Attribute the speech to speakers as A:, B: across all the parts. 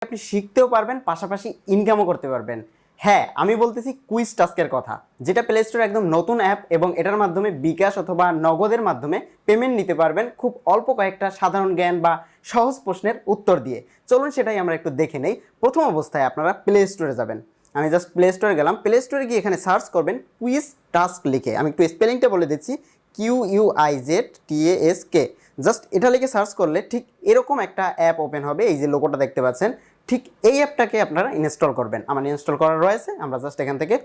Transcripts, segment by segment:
A: আপনি শিখতেও পারবেন, পাশাপাশি ইনকামও করতে পারবেন। হ্যাঁ, আমি বলতেছি কুইজ টাস্কের কথা, যেটা প্লে স্টোরে একদম নতুন অ্যাপ এবং এটার মাধ্যমে বিকাশ অথবা নগদের মাধ্যমে পেমেন্ট নিতে পারবেন খুব অল্প কয়েকটা সাধারণ জ্ঞান বা সহজ প্রশ্নের উত্তর দিয়ে। চলুন সেটাই আমরা একটু দেখে নেই। প্রথম অবস্থায় আপনারা প্লে স্টোরে যাবেন। আমি জাস্ট প্লে স্টোরে গেলাম। প্লে স্টোরে গিয়ে এখানে সার্চ করবেন কুইজ টাস্ক লিখে। আমি একটু স্পেলিংটা বলে দিচ্ছি, QUIZTASK। জাস্ট এটা লিখে সার্চ করলে ঠিক এরকম একটা অ্যাপ ওপেন হবে। এই যে লোগোটা দেখতে পাচ্ছেন, ঠিক এই অ্যাপটাকে আপনারা ইনস্টল করবেন। আমার ইনস্টল করা রয়েছে, আমরা জাস্ট এখান থেকে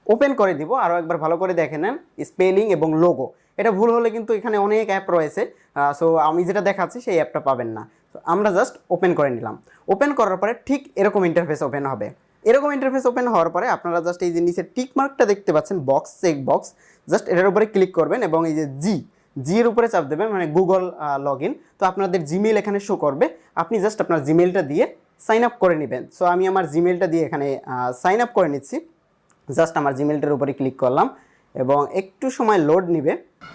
A: ওপেন করে দিব। আরও একবার ভালো করে দেখে নেন স্পেলিং এবং লোগো। এটা ভুল হলে কিন্তু এখানে অনেক অ্যাপ রয়েছে, সো আমি যেটা দেখাচ্ছি সেই অ্যাপটা পাবেন না। তো আমরা জাস্ট ওপেন করে নিলাম। ওপেন করার পরে ঠিক এরকম ইন্টারফেস ওপেন হবে। এরকম ইন্টারফেস ওপেন হওয়ার পরে আপনারা জাস্ট এই যে নিচে টিক মার্কটা দেখতে পাচ্ছেন, বক্স, চেক বক্স, জাস্ট এটার উপরে ক্লিক করবেন এবং এই যে জির উপরে চাপ দেবেন, মানে গুগল লগ ইন। তো আপনাদের জিমেইল এখানে শো করবে। আপনি জাস্ট আপনার জিমেইলটা দিয়ে সাইন আপ করে নেবেন। সো আমি আমার জিমেইলটা দিয়ে এখানে সাইন আপ করে নিচ্ছি। জাস্ট আমার জিমেইলটার উপরে ক্লিক করলাম এবং একটু সময় লোড নিবে।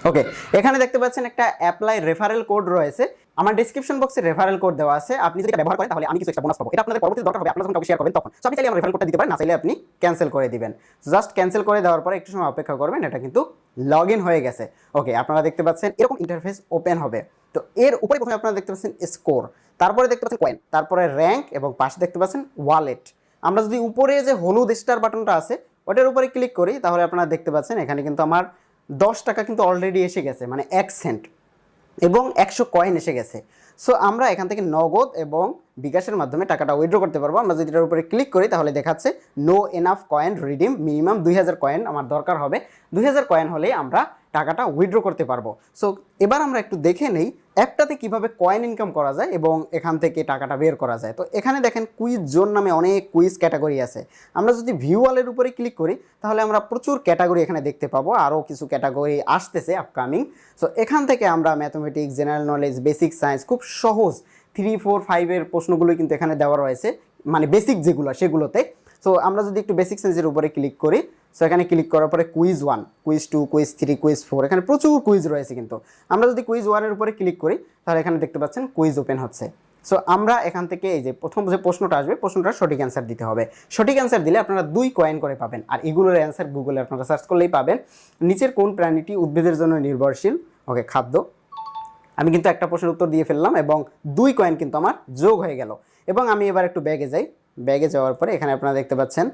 A: ওকে, এখানে দেখতে পাচ্ছেন একটা অ্যাপ্লাই রেফারেল কোড রয়েছে। আমার ডেসক্রিপশন বক্সে রেফারেল কোড দেওয়া আছে। আপনি যদি এটা ব্যবহার করেন তাহলে আমি কিছু একটা বোনাস পাবো। এটা আপনাদের পরবর্তী দরকার হবে, আপনারা যখন কাউকে শেয়ার করবেন তখন। সো আপনি চাইলে আমার রেফারেল কোডটা দিতে পারেন, না চাইলে আপনি ক্যান্সেল করে দিবেন। জাস্ট ক্যান্সেল করে দেওয়ার পরে একটু সময় অপেক্ষা করবেন। এটা কিন্তু লগ ইন হয়ে গেছে। ওকে, আপনারা দেখতে পাচ্ছেন এরকম ইন্টারফেস ওপেন হবে। তো এর উপরে প্রথমে আপনারা দেখতে পাচ্ছেন স্কোর, তারপরে দেখতে পাচ্ছেন কয়েন, তারপরে র্যাঙ্ক এবং পাশে দেখতে পাচ্ছেন ওয়ালেট। আমরা যদি উপরে যে হলুদ স্টার বাটনটা আছে ওটার উপরে ক্লিক করি তাহলে আপনারা দেখতে পাচ্ছেন এখানে কিন্তু আমার 10 টাকা কিন্তু অলরেডি এসে গেছে, মানে 1 সেন্ট, এবং 100 কয়েন এসে গেছে। সো আমরা এখান থেকে নগদ এবং বিকাশের মাধ্যমে টাকাটা উইথড্র করতে পারবো। আমরা যদি এটার উপরে ক্লিক করি তাহলে দেখাচ্ছে no enough coin redeem, minimum 2000 coin আমার দরকার হবে। 2000 কয়েন হলেই আমরা টাকাটা উইথড্র করতে পারবো। সো এবার আমরা একটু দেখে নেই অ্যাপটাতে কিভাবে কয়েন ইনকাম করা যায় এবং এখান থেকে টাকাটা বের করা যায়। তো এখানে দেখেন কুইজ জোন নামে অনেক কুইজ ক্যাটাগরি আছে। আমরা যদি ভিউ ওয়ালের উপরে ক্লিক করি তাহলে আমরা প্রচুর ক্যাটাগরি এখানে দেখতে পাবো, আরও কিছু ক্যাটাগরি আসতেছে আপকামিং। সো এখান থেকে আমরা mathematics, general knowledge, basic science, খুব সহজ 3, 4, 5 পশ্নগুলো কিন্তু এখানে দেওয়া রয়েছে, মানে বেসিক যেগুলো সেগুলোতে। সো আমরা যদি একটু বেসিক সায়েন্সের উপরে ক্লিক করি, সো এখানে ক্লিক করার পরে কুইজ 1, কুইজ 2, কুইজ 3, কুইজ 4, এখানে প্রচুর কুইজ রয়েছে। কিন্তু আমরা যদি কুইজ 1-এর উপরে ক্লিক করি তাহলে এখানে দেখতে পাচ্ছেন কুইজ ওপেন হচ্ছে। সো আমরা এখান থেকে এই যে প্রথম যে প্রশ্নটা আসবে প্রশ্নটার সঠিক অ্যান্সার দিতে হবে। সঠিক অ্যান্সার দিলে আপনারা 2 কয়েন করে পাবেন। আর এগুলোর অ্যান্সার গুগলে আপনারা সার্চ করলেই পাবেন। নিচের কোন প্রাণীটি উদ্ভিদের জন্য নির্ভরশীল? ওকে, খাদ্য। আমি কিন্তু একটা প্রশ্নের উত্তর দিয়ে ফেললাম এবং 2 কয়েন কিন্তু আমার যোগ হয়ে গেল। এবং আমি এবার একটু ব্যাগে যাই। ব্যাগে যাওয়ার পরে এখানে আপনারা দেখতে পাচ্ছেন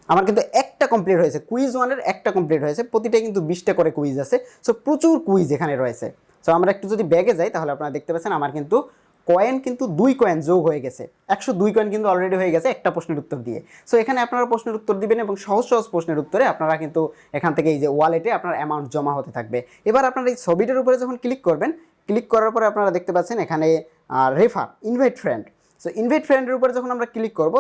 A: আমার কিন্তু একটা কমপ্লিট হয়েছে, কুইজ 1-এর একটা কমপ্লিট হয়েছে। প্রতিটাই কিন্তু 20টা করে কুইজ আছে। সো প্রচুর কুইজ এখানে রয়েছে। সো আমরা একটু যদি ব্যাগে যাই তাহলে আপনারা দেখতে পাচ্ছেন আমার কিন্তু কয়েন কিন্তু 2 কয়েন যোগ হয়ে গেছে। 102 কয়েন কিন্তু অলরেডি হয়ে গেছে একটা প্রশ্নের উত্তর দিয়ে। সো এখানে আপনারা প্রশ্নের উত্তর দিবেন এবং সহজ সহজ প্রশ্নের উত্তরে আপনারা কিন্তু এখান থেকে এই যে ওয়ালেটে আপনার অ্যামাউন্ট জমা হতে থাকবে। এবার আপনারা এই ছবিটার উপরে যখন ক্লিক করবেন, ক্লিক করার পরে আপনারা দেখতে পাচ্ছেন এখানে refer, invite friend. So invite ফ্রেন্ডের উপরে যখন আমরা ক্লিক করব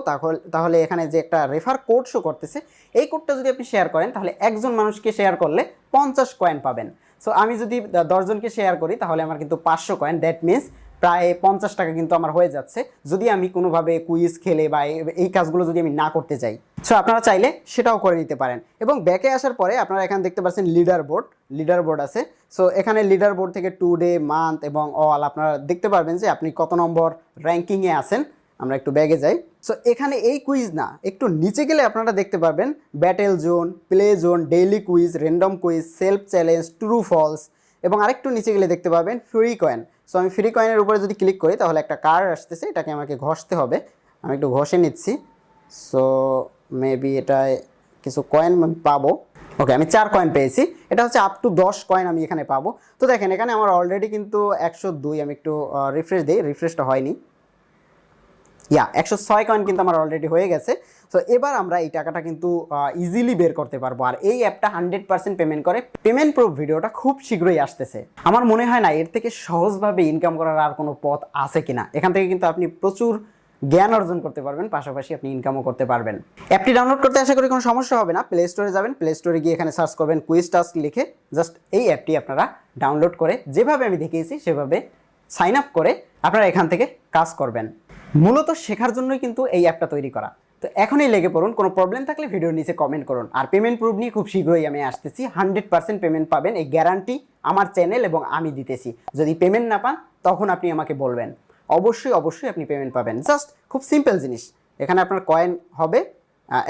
A: তাহলে এখানে যে একটা রেফার কোড শো করতেছে, এই কোডটা যদি আপনি শেয়ার করেন তাহলে একজন মানুষকে শেয়ার করলে 50 কয়েন পাবেন। সো আমি যদি 10 জনকে শেয়ার করি তাহলে আমার কিন্তু 500 কয়েন, দ্যাট মিনস প্রায় 50 টাকা কিন্তু আমার হয়ে যাচ্ছে, যদি আমি কোনোভাবে কুইজ খেলে বা এই কাজগুলো যদি আমি না করতে চাই। সো আপনারা চাইলে সেটাও করে নিতে পারেন। এবং ব্যাকে আসার পরে আপনারা এখানে দেখতে পাচ্ছেন লিডার বোর্ড আছে। সো এখানে লিডার বোর্ড থেকে টুডে, মান্থ এবং অল আপনারা দেখতে পারবেন যে আপনি কত নম্বর র্যাঙ্কিংয়ে আছেন। আমরা একটু ব্যাগে যাই। সো এখানে এই কুইজ না, একটু নিচে গেলে আপনারা দেখতে পারবেন battle zone, play zone, daily quiz, random quiz, self challenge, true false, এবং আরেকটু নিচে গেলে দেখতে পাবেন ফ্রি কয়েন। সো আমি ফ্রি কয়েনের উপরে যদি ক্লিক করি তাহলে একটা কার্ড আসতেছে, এটাকে আমাকে ঘষতে হবে। আমি একটু ঘষে নিচ্ছি। সো মেবি এটায় কিছু কয়েন আমি পাবো। ওকে, আমি 4 কয়েন পেয়েছি। এটা হচ্ছে আপ টু 10 কয়েন আমি এখানে পাবো। তো দেখেন এখানে আমার অলরেডি কিন্তু 102, আমি একটু রিফ্রেশ দিই, রিফ্রেশটা হয়নি। 106 কয়েন কিন্তু আমার অলরেডি হয়ে গেছে। সো এবার আমরা এই টাকাটা কিন্তু ইজিলি বের করতে পারবো। আর এই অ্যাপটা 100% পেমেন্ট করে। পেমেন্ট প্রুফ ভিডিওটা খুব শীঘ্রই আসতেছে। আমার মনে হয় না এর থেকে সহজভাবে ইনকাম করার আর কোনো পথ আছে কিনা। এখান থেকে কিন্তু আপনি প্রচুর জ্ঞান অর্জন করতে পারবেন, পাশাপাশি আপনি ইনকামও করতে পারবেন। অ্যাপটি ডাউনলোড করতে আশা করি কোনো সমস্যা হবে না। প্লে স্টোরে যাবেন, প্লে স্টোরে গিয়ে এখানে সার্চ করবেন কুইজ টাস্ক লিখে। জাস্ট এই অ্যাপটি আপনারা ডাউনলোড করে যেভাবে আমি দেখিয়েছি সেভাবে সাইন আপ করে আপনারা এখান থেকে কাজ করবেন। মূলত শেখার জন্যই কিন্তু এই অ্যাপটা তৈরি করা। তো এখনই লেগে পড়ুন। কোনো প্রবলেম থাকলে ভিডিওর নিচে কমেন্ট করুন। আর পেমেন্ট প্রুফ নিয়ে খুব শীঘ্রই আমি আসতেছি। 100% পেমেন্ট পাবেন, এই গ্যারান্টি আমার চ্যানেল এবং আমি দিতেছি। যদি পেমেন্ট না পান তখন আপনি আমাকে বলবেন। অবশ্যই আপনি পেমেন্ট পাবেন। জাস্ট খুব সিম্পল জিনিস। এখানে আপনার কয়েন হবে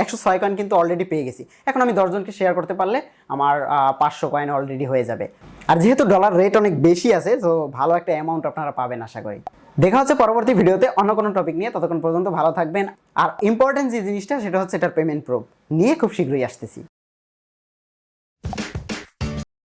A: 106 কয়েন কিন্তু অলরেডি পেয়ে গেছি। এখন আমি 10 জনকে শেয়ার করতে পারলে আমার 500 কয়েন অলরেডি হয়ে যাবে। আর যেহেতু ডলার রেট অনেক বেশি আছে, তো ভালো একটা অ্যামাউন্ট আপনারা পাবেন আশা করি। দেখা হচ্ছে পরবর্তী ভিডিওতে অন্য কোনো টপিক নিয়ে। ততক্ষণ পর্যন্ত ভালো থাকবেন। আর ইম্পর্টেন্ট যে জিনিসটা সেটা হচ্ছে এটার পেমেন্ট প্রুফ নিয়ে খুব শীঘ্রই আসতেছি।